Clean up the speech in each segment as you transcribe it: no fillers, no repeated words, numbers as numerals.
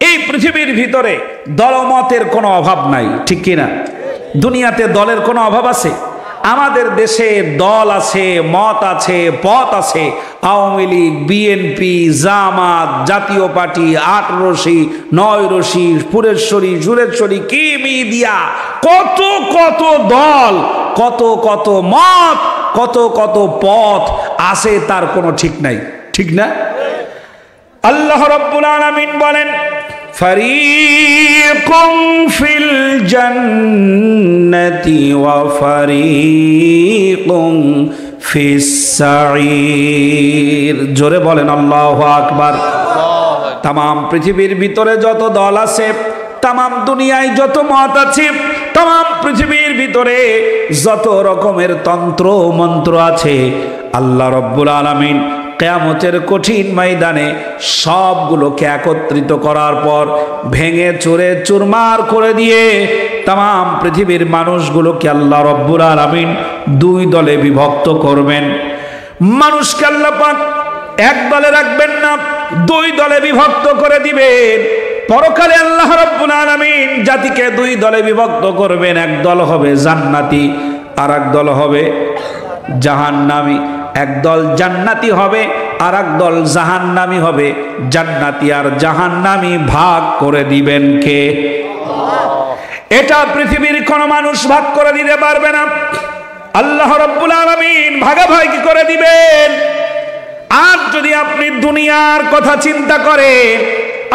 এই পৃথিবীর ভিতরে দলমতের কোনো অভাব নাই, ঠিক কিনা? দুনিয়াতে দলের কোনো অভাব আছে? আমাদের দেশে দল আছে, মত আছে, পথ আছে। আওয়ামী লীগ, বিএনপি, জামাত, জাতীয় পার্টি, ৮ রশি, ৯ রশি, পুরেশ্বরী, সুরেশ্বরী, কি মিডিয়া, কত কত দল, কত কত মত, কত কত পথ আছে, তার কোনো ঠিক নাই, ঠিক না? আল্লাহ রাব্বুল আলামিন বলেন, ফারিকুম ফিল জান্নাতি ওয়া ফারিকুম ফিস সাঈর। জোরে বলেন আল্লাহু আকবার। তামাম পৃথিবীর ভিতরে যত দল আছে, তামাম দুনিয়ায় যত মত আছে, তামাম পৃথিবীর ভিতরে যত রকমের তন্ত্র মন্ত্র আছে, আল্লাহ রাব্বুল আলামিন কিয়ামতের কঠিন ময়দানে সবগুলোকে একত্রিত করার পর ভেঙে চুরে চুরমার করে দিয়ে তাম পৃথিবীর মানুষগুলোকে আল্লাহ রব্বুল আলামিন 2 দলে বিভক্ত করবেন। মানুষকে আল্লাহ পাক এক দলে রাখবেন না, 2 দলে বিভক্ত করে দিবেন। পরকালে আল্লাহ রব্বুল আলামিন জাতিকে 2 দলে বিভক্ত করবেন। এক দল হবে জান্নাতি, আর এক দল হবে জাহান্নামী। এক দল জান্নাতি হবে, আর এক দল জাহান্নামী হবে। জান্নাতি আর জাহান্নামী ভাগ করে দিবেন কে? এটা পৃথিবীর কোন মানুষ ভাগ করে দিতে পারবে না। আল্লাহ রাব্বুল আলামিন ভাগাভাগি করে দিবেন। আর যদি আপনি দুনিয়ার কথা চিন্তা করেন,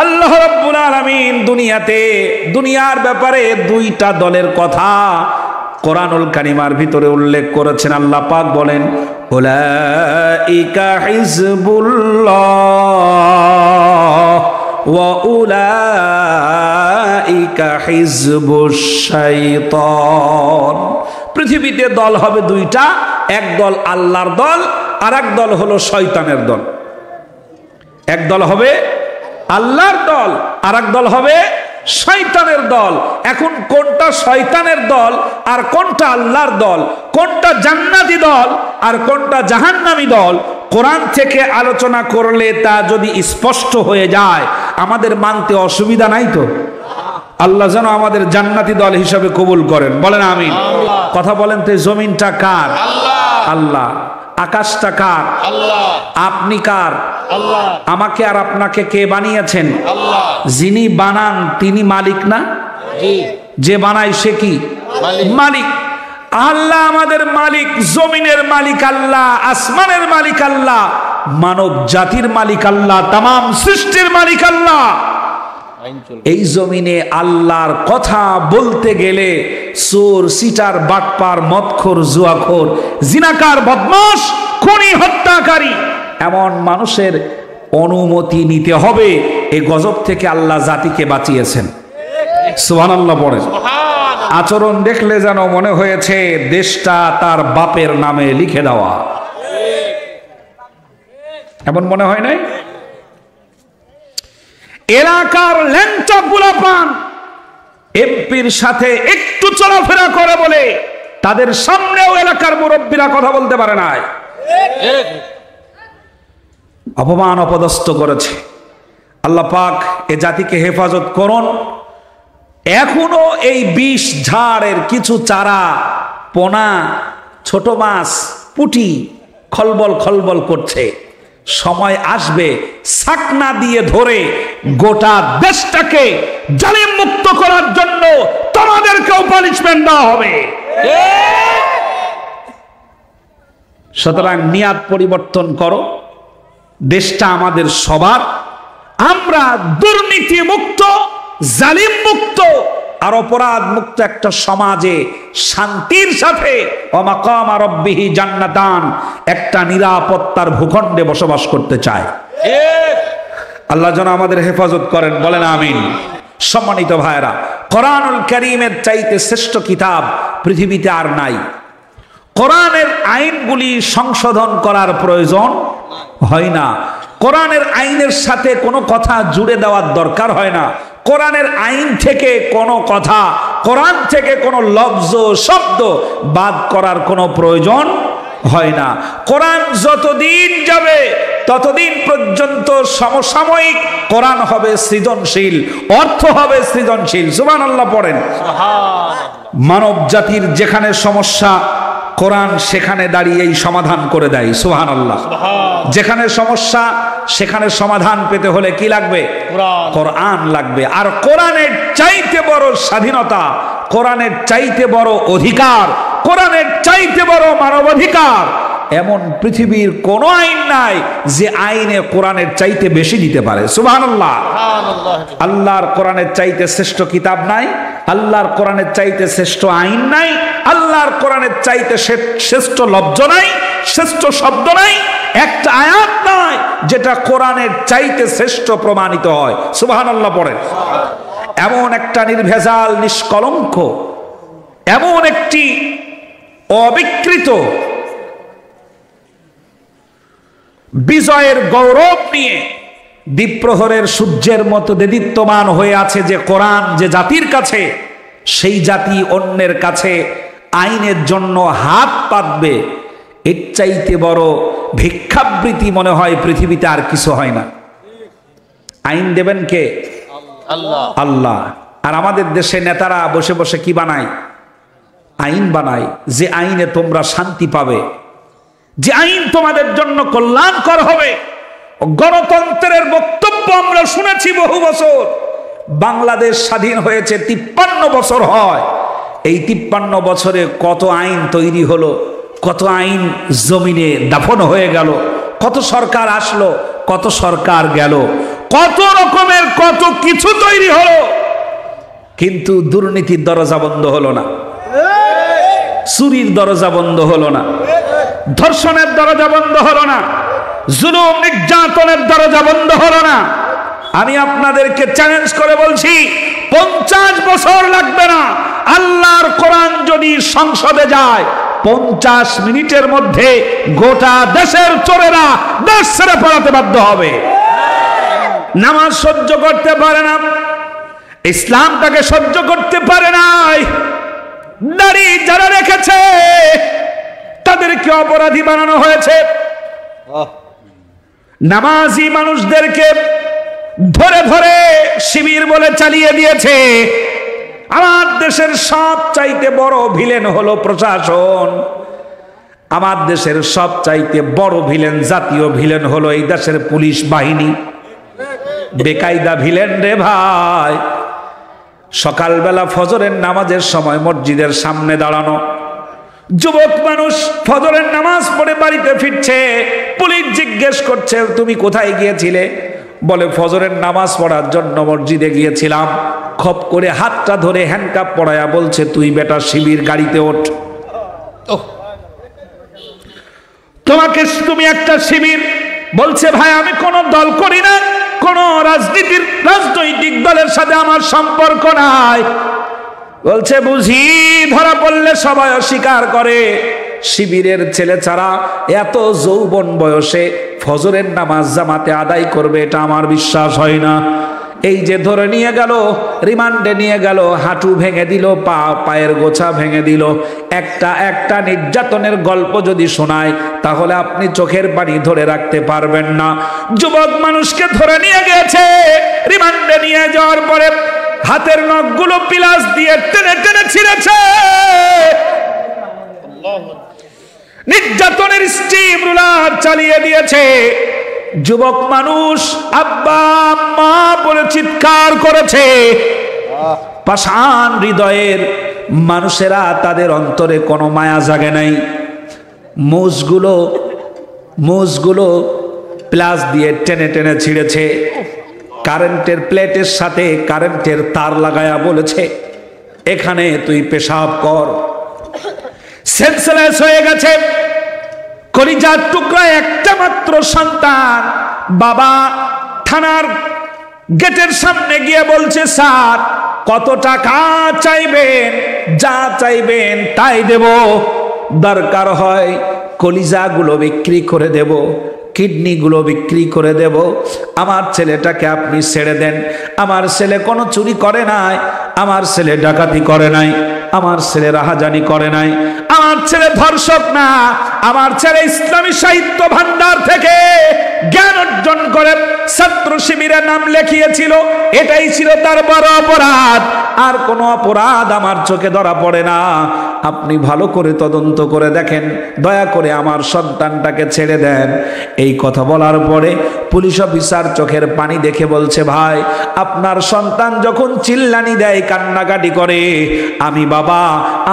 আল্লাহ রাব্বুল আলামিন দুনিয়ার ব্যাপারে 2টা দলের কথা কোরআনুল কারিমার ভিতরে উল্লেখ করেছেন। আল্লাহ পাক বলেন, উলাইকা হিজবুল্লাহ ওয়া উলাইকা হিজবুশ শাইতান। পৃথিবীতে দল হবে 2টা, এক দল আল্লাহর দল, আর এক দল হলো শয়তানের দল। এক দল হবে আল্লাহর দল, আর এক দল হবে শয়তানের দল। এখন কোনটা শয়তানের দল আর কোনটা আল্লাহর দল, কোনটা জান্নাতি দল আর কোনটা জাহান্নামী দল, কোরআন থেকে আলোচনা করলে তা যদি স্পষ্ট হয়ে যায় আমাদের মানতে অসুবিধা নাই তো? আল্লাহ যেন আমাদের জান্নাতি দল হিসাবে কবুল করেন, বলেন আমিন। কথা বলেন তো, জমিনটা কার? আল্লাহ। আকাশটা কার? আল্লাহ। আপনি কার? আল্লাহ। আমাকে আর আপনাকে কে বানিয়েছেন? আল্লাহ। যিনি বানান তিনি মালিক না? জি। যে বানায় সে কি? মালিক। আল্লাহ আমাদের মালিক। জমিনের মালিক আল্লাহ, আসমানের মালিক আল্লাহ, মানব জাতির মালিক আল্লাহ, তামাম সৃষ্টির মালিক আল্লাহ। এই জমিনে আল্লাহর কথা বলতে গেলে চোর, সিটার, বাটপার, মদখোর, জুয়াখোর, জিনাকার, বদমাশ, খুনি, হত্যাকারী এমন মানুষের অনুমতি নিতে হবে। এই গজব থেকে আল্লাহ জাতিকে বাঁচিয়েছেন। সুবহানাল্লাহ পড়েন। আচরণ দেখলে যেন মনে হয়েছে দেশটা তার বাপের নামে লিখে দেওয়া, এমন মনে হয় নাই? এলাকার ল্যাংচা পোলাপান এমপির সাথে একটু চলাফেরা করে বলে তাদের সামনেও এলাকার মুরব্বীরা কথা বলতে পারে না, অপমান অপদস্থ করেছে। আল্লাহ পাক এ জাতিকে হেফাজত করুন। এখনো এই বিষ ঝাড়ের কিছু চারা, পোনা, ছোট মাছ, পুঁটি খলবল খলবল করছে। সময় আসবে ছাকনা দিয়ে ধরে গোটা দেশটাকে জালিম মুক্ত করার জন্য তোমাদেরকেও পানিশমেন্ট দেওয়া হবে। সুতরাং নিয়াত পরিবর্তন করো। দেশটা আমাদের সবার। আমরা দুর্নীতি মুক্ত, জালিম মুক্ত আর অপরাধ মুক্ত একটা সমাজে শান্তির সাথে ওয়ামাকামা রাব্বিহি জান্নাতান একটা নিরাপত্তার ভূখণ্ডে বসবাস করতে চায়। আল্লাহ যেন আমাদের হেফাজত করেন, বলেন আমিন। সম্মানিত ভাইরা, কোরআনুল কারীমের চাইতে শ্রেষ্ঠ কিতাব পৃথিবীতে আর নাই। কোরআনের আইনগুলি সংশোধন করার প্রয়োজন হয় না। কোরআনের আইনের সাথে কোনো কথা জুড়ে দেওয়ার দরকার হয় না। কোরআনের আইন থেকে কোনো কথা, কোরআন থেকে কোনো লফজ শব্দ বাদ করার কোনো প্রয়োজন হয় না। কোরআন যতদিন যাবে ততদিন পর্যন্ত সমসাময়িক কোরআন হবে সৃজনশীল, অর্থ হবে সৃজনশীল। সুবহানাল্লাহ পড়েন। মানব জাতির যেখানে সমস্যা কোরআন সেখানে দাঁড়িয়েই সমাধান করে দেয়। সুবহানাল্লাহ। যেখানে সমস্যা সেখানে সমাধান পেতে হলে কি লাগবে? কোরআন লাগবে। আর কোরআনের চাইতে বড় স্বাধীনতা, কোরআনের চাইতে বড় অধিকার, কোরআনের চাইতে বড় মানবাধিকার এমন পৃথিবীর কোন আইন নাই যে আইনে কোরআনের চাইতে বেশি দিতে পারে। সুবহানাল্লাহ। আল্লাহর কোরআনের চাইতে শ্রেষ্ঠ কিতাব নাই, আল্লাহর কোরআনের চাইতে শ্রেষ্ঠ আইন নাই, আল্লাহর কোরআনের চাইতে শ্রেষ্ঠ লব্জ নাই, শ্রেষ্ঠ শব্দ নাই, একটা আয়াত নাই যেটা কোরআনের চাইতে শ্রেষ্ঠ প্রমাণিত হয়। সুবহানাল্লাহ পড়েন। এমন একটা নির্ভেজাল, নিষ্কলঙ্ক, এমন একটি অবিকৃত বিজয়ের গৌরব নিয়ে দ্বীপ্রহরের সূর্যের মতো দেদীপ্যমান হয়ে আছে যে কোরআন যে জাতির কাছে, সেই জাতি অন্যের কাছে আইনের জন্য হাত পাতবে, এর চাইতে বড় ভিক্ষাবৃত্তি মনে হয় পৃথিবীতে আর কিছু হয় না। আইন দেবেন কে? আল্লাহ। আল্লাহ। আর আমাদের দেশে নেতারা বসে বসে কি বানায়? আইন বানায়, যে আইনে তোমরা শান্তি পাবে, যে আইন তোমাদের জন্য কল্যাণকর হবে। গণতন্ত্রের বক্তব্য আমরা শুনেছি বহু বছর। বাংলাদেশ স্বাধীন হয়েছে 53 বছর হয়। এই 53 বছরে কত আইন তৈরি হলো, কত আইন জমিনে দাফন হয়ে গেল, কত সরকার আসলো, কত সরকার গেল, কত রকমের কত কিছু তৈরি হলো, কিন্তু দুর্নীতির দরজা বন্ধ হলো না, চুরির দরজা বন্ধ হলো না, ধর্ষণের দরজা বন্ধ হলো না, জুলুম নির্যাতনের দরজা বন্ধ হলো না। আমি আপনাদেরকে চ্যালেঞ্জ করে বলছি, 50 বছর লাগবে না। আল্লাহর কোরআন যদি সংসদে যায় 50 মিনিটের মধ্যে গোটা দেশের চোরেরা দেশ ছেড়ে পালাতে বাধ্য হবে। নামাজ সহ্য করতে পারে না, ইসলামটাকে সহ্য করতে পারে নাই, দাড়ি যারা রেখেছে তাদেরকে অপরাধী বানানো হয়েছে। নামাজি মানুষদেরকে ধরে ধরে শিবির বলে চালিয়ে দিয়েছে। আমার দেশের সব চাইতে বড় ভিলেন হলো প্রশাসন। আমার দেশের সব চাইতে বড় ভিলেন, জাতীয় ভিলেন হলো এই দেশের পুলিশ বাহিনী। বেকায়দা ভিলেন রে ভাই। সকালবেলা ফজরের নামাজের সময় মসজিদের সামনে দাঁড়ানো যুবক মানুষ ফজরের নামাজ পড়ে বাড়িতে ফিরছে, পুলিশ জিজ্ঞেস করছে তুমি কোথায় গিয়েছিলে? বলে ফজরের নামাজ পড়ার জন্য মসজিদে গিয়েছিলাম। খপ করে হাতটা ধরে হ্যান্ডকাপ পড়ায়া বলছে তুই বেটা শিবির গাড়িতে ওঠ, তোমাকে তুমি একটা শিবির। বলছে ভাই আমি কোন দল করি না, কোন রাজনৈতিক দলের সাথে আমার সম্পর্ক নাই। বলছে বুঝি, ধরা পড়লে সবাই অস্বীকার করে। শিবিরের ছেলে ছাড়া এত যৌবন বয়সে ফজরের নামাজ জামাতে আদায় করবে এটা আমার বিশ্বাস হয় না। এই যে ধরে নিয়ে গেল, রিমান্ডে নিয়ে গেল, হাঁটু ভেঙে দিল, পায়ের গোছা ভেঙে দিল, একটা একটা নির্যাতনের গল্প যদি শোনায় তাহলে আপনি চোখের পানি ধরে রাখতে পারবেন না। যুবক মানুষকে ধরে নিয়ে গেছে, রিমান্ডে নিয়ে যাওয়ার পরে হাতের নখগুলো পিলাস দিয়ে টেনে টেনে ছিঁড়েছে, নির্যাতনের স্টিম রুলার চালিয়ে দিয়েছে। যুবক মানুষ আব্বা আম্মা বলে চিৎকার করেছে। পাষাণ হৃদয়ের মানুষেরা, তাদের অন্তরে কোনো মায়া জাগে নাই। মোজগুলো প্লাস দিয়ে টেনে টেনে ছিঁড়েছে। কারেন্টের প্লেটের সাথে কারেন্টের তার লাগায়া বলেছে এখানে তুই পেশাব কর। সেন্সলেস হয়ে গেছে, কলিজার টুকরা একটা মাত্র সন্তান। বাবা থানার গেটের সামনে গিয়ে বলছে স্যার কত টাকা চাইবেন? যা চাইবেন তাই দেব, দরকার হয় কলিজাগুলো বিক্রি করে দেব, কিডনিগুলো বিক্রি করে দেব, আমার ছেলেটাকে আপনি ছেড়ে দেন। আমার ছেলে কোনো চুরি করে নাই, আমার ছেলে ডাকাতি করে নাই। আমার ছেলে রাহাজানি করে নাই, আমার ছেলে ধর্ষক না, আমার ছেলে ইসলামী সাহিত্য ভান্ডার থেকে জ্ঞান অর্জন করে ছাত্র শিবিরে নাম লেখিয়েছিল, এটাই ছিল তার বড় অপরাধ। আর কোনো অপরাধ আমার চোখে ধরা পড়ে না। আপনি ভালো করে তদন্ত করে দেখেন, দয়া করে আমার সন্তানটাকে ছেড়ে দেন। এই কথা বলার পরে পুলিশ অফিসার চোখের পানি দেখে বলছে, ভাই আপনার সন্তান যখন চিল্লানি দেয়, কান্নাকাটি করে, আমি বাবা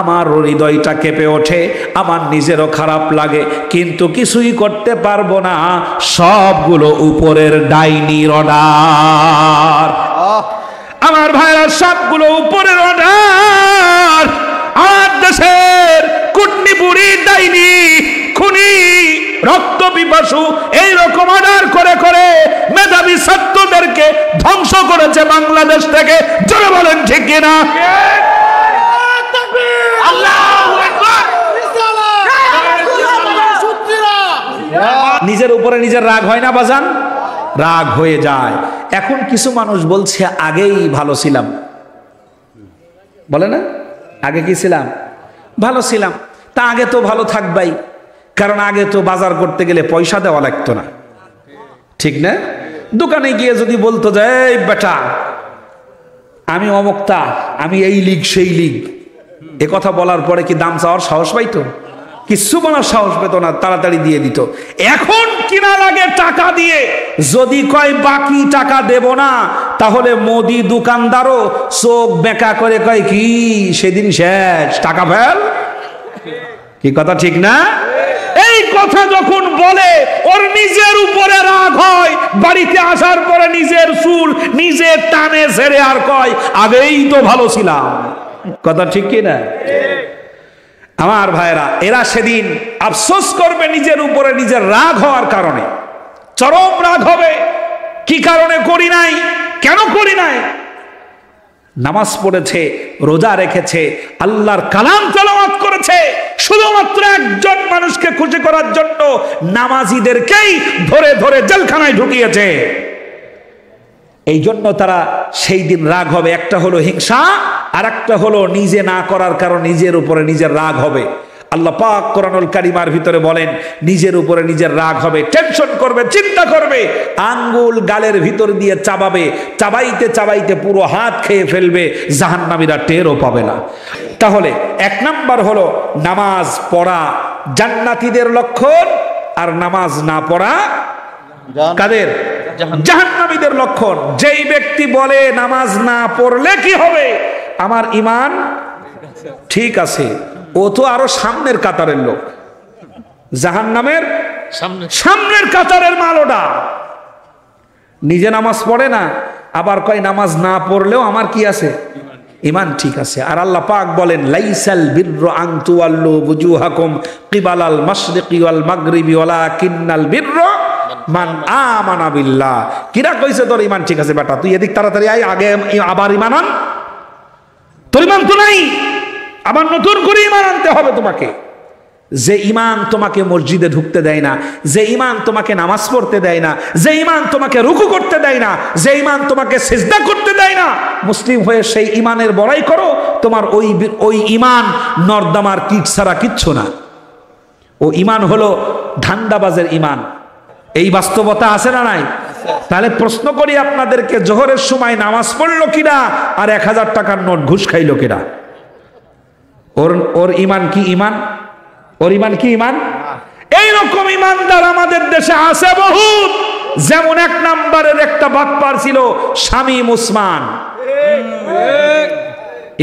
আমার হৃদয়টা কেঁপে ওঠে, আমার নিজেরও খারাপ লাগে, কিন্তু কিছুই করতে পারবো না, সবগুলো উপরের ডাইনির অর্ডার। আমার ভাইরা সবগুলো উপরের অর্ডার। আমার দেশের কুটনি বুড়ি ডাইনি খুনি রক্ত পিপাসু এইরকম অর্ডার করে করে মেধাবী ছাত্রদেরকে ধ্বংস করেছে বাংলাদেশ থেকে। জোরে বলেন ঠিক কিনা? নিজের উপরে নিজের রাগ হয় না বাজান? রাগ হয়ে যায়। এখন কিছু মানুষ বলছে আগেই ভালো ছিলাম, বলে না আগে কি ছিলাম? ভালো ছিলাম। তা আগে তো ভালো থাকবাই, কারণ আগে তো বাজার করতে গেলে পয়সা দেওয়া লাগতো না, ঠিক না? দোকানে গিয়ে যদি বলতো যে এই বেটা আমি অমুকতা, আমি এই লীগ সেই লীগ, এ কথা বলার পরে কি দাম চাওয়ার সাহস পাইতো? কিছু বলার সাহস পেত না, তাড়াতাড়ি দিয়ে দিত। এখন কিনা লাগে টাকা দিয়ে, যদি কয় বাকি টাকা দেব না, তাহলে মোদি দোকানদারও চোখ বেঁকা করে কয় কি সেদিন শেষ, টাকা ফেল। কি কথা ঠিক না? এই কথা যখন বলে ওর নিজের উপরে রাগ হয়, বাড়িতে আসার পরে নিজের চুল নিজে টানে ছেড়ে আর কয় আগেই তো ভালো ছিলাম। কথা ঠিক কি না? আমার ভাইরা, এরা সেদিন আফসোস করবে নিজের উপরে নিজের রাগ হওয়ার কারণে, চরম রাগ হবে। কি কারণে করি নাই, কেন করি নাই? নামাজ পড়েছে, রোজা রেখেছে, আল্লাহর কালাম তেলাওয়াত করেছে, শুধুমাত্র একজন মানুষকে খুশি করার জন্য নামাজীদেরকেই ধরে ধরে জেলখানায় ঢুকিয়েছে। এই জন্য তারা সেই দিন রাগ হবে। একটা হলো হিংসা, আর একটা হলো নিজে না করার কারণ নিজের উপরে নিজের রাগ হবে। আল্লাহ পাক কোরআনুল কারিমার ভিতরে বলেন নিজের উপরে নিজের রাগ হবে, টেনশন করবে, চিন্তা করবে, আঙ্গুল গালের ভিতর দিয়ে চাবাবে, চাবাইতে চাবাইতে পুরো হাত খেয়ে ফেলবে, জাহান্নামীরা টেরও পাবে না। তাহলে এক নাম্বার হলো নামাজ পড়া জান্নাতীদের লক্ষণ, আর নামাজ না পড়া কাদের? জাহান্নামীদের লক্ষণ। যেই ব্যক্তি বলে নামাজ না পড়লে কি হবে, আমার ঈমান ঠিক আছে, ও তো আরো সামনের কাতারের লোক, জাহান্নামের সামনের কাতারের মালোডা। নিজে নামাজ পড়ে না, আবার কয় নামাজ না পড়লেও আমার কি আছে, ঈমান ঠিক আছে। আর আল্লাহ পাক বলেন লাইসাল বিররু আন তুওয়াল্লু বুজুহাকুম কিবালাল মাশরিকি ওয়াল মাগরিবি ওয়ালাকিন্নাল বিররু মান আমানা বিল্লাহ। কিরা কইছে তোর ঈমান ঠিক আছে বেটা, তুই এদিক তাড়াতাড়ি আয়, আগে আবার ঈমান আন। তোর ঈমান তো নাই, আবার নতুন করে ঈমান আনতে হবে তোমাকে। যে ঈমান তোমাকে মসজিদে ঢুকতে দেয় না, যে ঈমান তোমাকে নামাজ পড়তে দেয় না, যে ঈমান তোমাকে রুকু করতে দেয় না, যে ঈমান তোমাকে সিজদা করতে দেয় না, মুসলিম হয়ে সেই ঈমানের বড়াই করো, তোমার ওই ঈমান নর্দমার কিট ছাড়া কিচ্ছু না। ও ঈমান হলো ধান্দাবাজের ঈমান। এই বাস্তবতা আছে না নাই? তাহলে প্রশ্ন করি আপনাদেরকে, জোহরের সময় নামাজ পড়লো কিনা আর 1000 টাকার নোট ঘুষ খাইলো কিনা? ওর ঈমান কি ঈমান? ওর ঈমান কি ঈমান? এইরকম ঈমানদার আমাদের দেশে আছে বহুত। যেমন এক নাম্বারের একটা বাটপার ছিল শামীম ওসমান,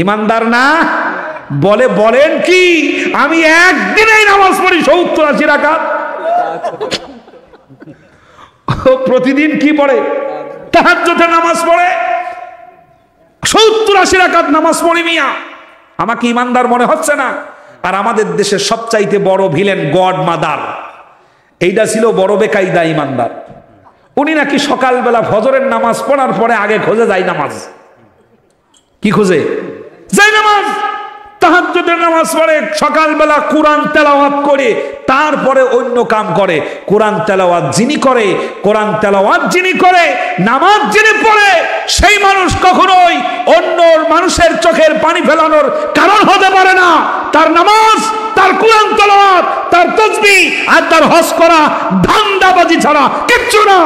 ঈমানদার না? বলেন কি আমি একদিনেই নামাজ পড়ি 70-80 রাকাত। প্রতিদিন কি পড়ে? তাহাজ্জুদের নামাজ পড়ে, 70-80 রাকাত নামাজ পড়ি মিয়া। আমাকে ঈমানদার মনে হচ্ছে না? আর আমাদের দেশের সবচাইতে বড় ভিলেন গড মাদার, এইটা ছিল বড় বেকায়দা ঈমানদার। উনি নাকি সকালবেলা ফজরের নামাজ পড়ার পরে আগে খোঁজে যায় নামাজ। কি খোঁজে? যায় নামাজ। তাহাজ্জুদের নামাজ পড়ে, সকালবেলা কোরআন তেলাওয়াত করে তারপরে অন্য কাম করে। কোরআন তেলাওয়াত যিনি করে, কোরআন তেলাওয়াত যিনি করে, নামাজ যিনি পড়ে, সেই মানুষ কখনোই অন্য মানুষের চোখের পানি ফেলানোর কারণ হতে পারে না। তার নামাজ, তার কোরআন তেলাওয়াত, তার তাসবিহ আর তার হজ করা ধান্দাবাজি ছাড়া কিচ্ছু না।